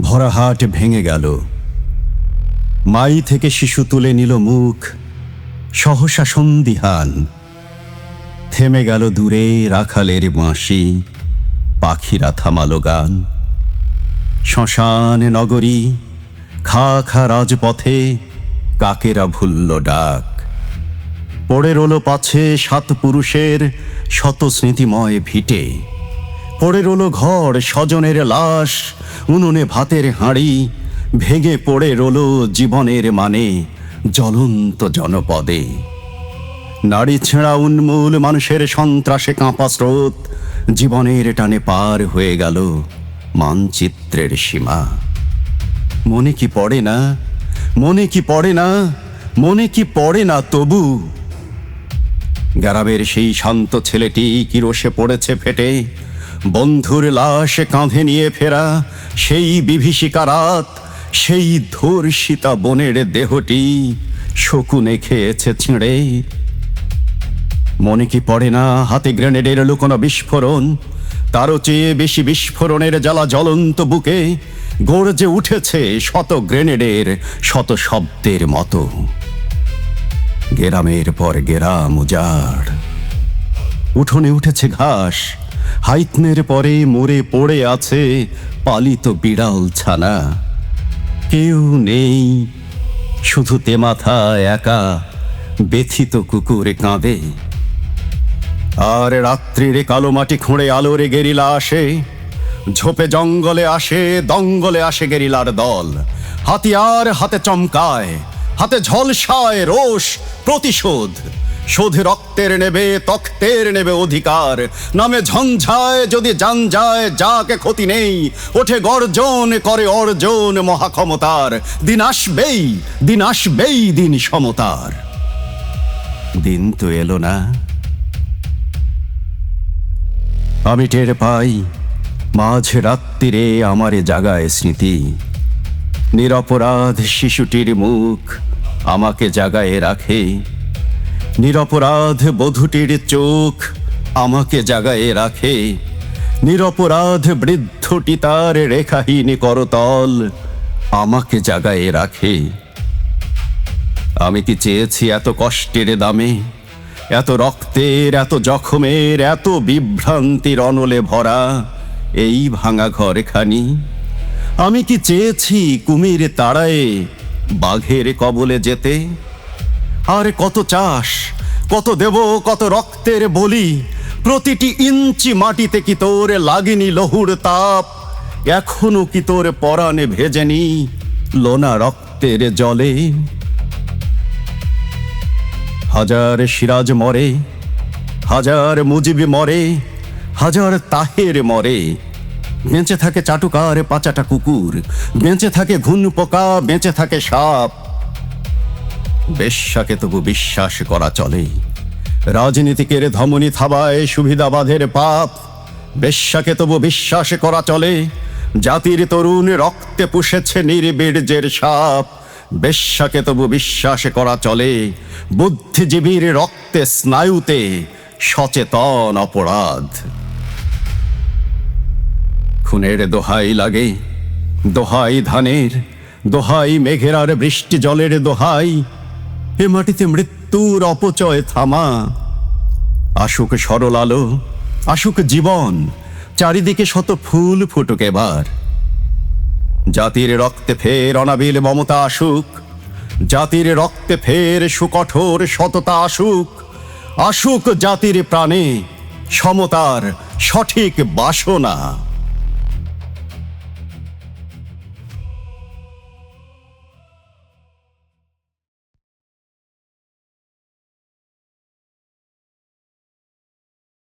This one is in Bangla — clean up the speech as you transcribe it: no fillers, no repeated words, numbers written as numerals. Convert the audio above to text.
ভরা হাট ভেঙে গেল। মাই থেকে শিশু তুলে নিল মুখ, সহসা সন্দিহান। থেমে গেল দূরে রাখালের বাঁশি, পাখিরা থামালো গান। শ্মশান নগরী, খা খা রাজপথে, কাকেরা ভুলল ডাক। পড়ে রোল পাছে সাত পুরুষের শত স্মৃতিময় ভিটে। পড়ে রোল ঘর স্বজনের লাশ, উনুনে ভাতের হাঁড়ি। ভেঙে পড়ে রোল জীবনের মানে জ্বলন্ত জনপদে। নারী ছেঁড়া উন্মূল মানুষের সন্ত্রাসে কাঁপা স্রোত, জীবনের টানে পার হয়ে গেল মানচিত্রের সীমা। মনে কি পড়ে না, মনে কি পড়ে না, মনে কি পড়ে না তবু? গ্রামের সেই শান্ত ছেলেটি কিরোষে পড়েছে ফেটে। বন্ধুর লাশ কাঁধে নিয়ে ফেরা সেই বিভীষিকা রাত, সেই ধর্ষিতা বোনের দেহটি শকুনে খেয়েছে ছিঁড়ে। মনে কি পড়ে না হাতে গ্রেনেডের লুকোনো বিস্ফোরণ, তারও চেয়ে বেশি বিস্ফোরণের জ্বালা জ্বলন্ত বুকে গর্জে উঠেছে শত গ্রেনেডের শত শব্দের মতো। গেরামের পর গেরাম উজাড়, উঠোনে উঠেছে ঘাস। হাইতনের পরে মরে পড়ে আছে পালিত বিড়াল ছানা। কেউ নেই, শুধু তেমাথা একা ব্যথিত কুকুর কাঁদে। আর রাত্রিরে কালো মাটি খুঁড়ে আলোরে গেরিলা আসে। ঝোপে জঙ্গলে আসে, দঙ্গলে আসে গেরিলার দল। হাতিয়ার হাতে চমকায়, হাতে ঝলসায় রোষ, প্রতিশোধ। শোধ রক্তের নেবে, তক্তের নেবে অধিকার। নামে ঝঞ্ঝায় যদি জান যায়, যাকে ক্ষতি নেই। ওঠে গর্জন, করে অর্জন মহাক্ষমতার। দিন আসবেই, দিন আসবেই, দিন সমতার। দিন তো এলো না। আমি টের পাই মাঝ রাত্রিরে আমারে জাগায় স্মৃতি। নিরপরাধ শিশুটির মুখ আমাকে জাগায়ে রাখে। নিরপরাধ বধূটির চোখ আমাকে জাগায়ে রাখে। নিরপরাধ বৃদ্ধটি তার রেখাহীন করতল আমাকে জাগায়ে রাখে। আমি কি চেয়েছি এত কষ্টের দামে, এত রক্তের, এত জখমের, এত বিভ্রান্তির অনলে ভরা এই ভাঙা ঘরখানি? আমি কি চেয়েছি কুমির তাড়ায়ে বাঘের কবলে যেতে? আর কত চাষ, কত দেব, কত রক্তের বলি। প্রতিটি ইঞ্চি মাটিতে কি তোর লাগেনি লহুর তাপ? এখনো কি তোর পরাণে ভেজেনি লোনা রক্তের জলে? হাজার সিরাজ মরে, হাজার মুজিব মরে, হাজার তাহের মরে। বেঁচে থাকে চাটুকার পাচাটা কুকুর, বেঁচে থাকে ঘুন পোকা, বেঁচে থাকে সাপ। বেশ্যাকে তবু বিশ্বাস করা চলে, রাজনীতিকের ধমনী থাবায় সুবিধাবাদের পাপ। বেশ্যাকে তবু বিশ্বাস করা চলে, জাতির তরুণ রক্তে পুষেছে নির্বীর্যের সাপ। বেশ্যাকে তবু বিশ্বাস করা চলে, বুদ্ধিজীবীর রক্তে স্নায়ুতে সচেতন অপরাধ। খুনের দোহাই লাগে, দোহাই ধানের, দোহাই মেঘের আর বৃষ্টি জলের দোহাই। এ মাটিতে মৃত্যুর অপচয় থামা। আসুক সরল আলো, আসুক জীবন, চারিদিকে শত ফুল ফুটুক এবার। জাতির রক্তে ফের অনাবিল মমতা আসুক, জাতির রক্তে ফের সুকঠোর সততা আসুক। আসুক জাতির প্রাণে সমতার সঠিক বাসনা।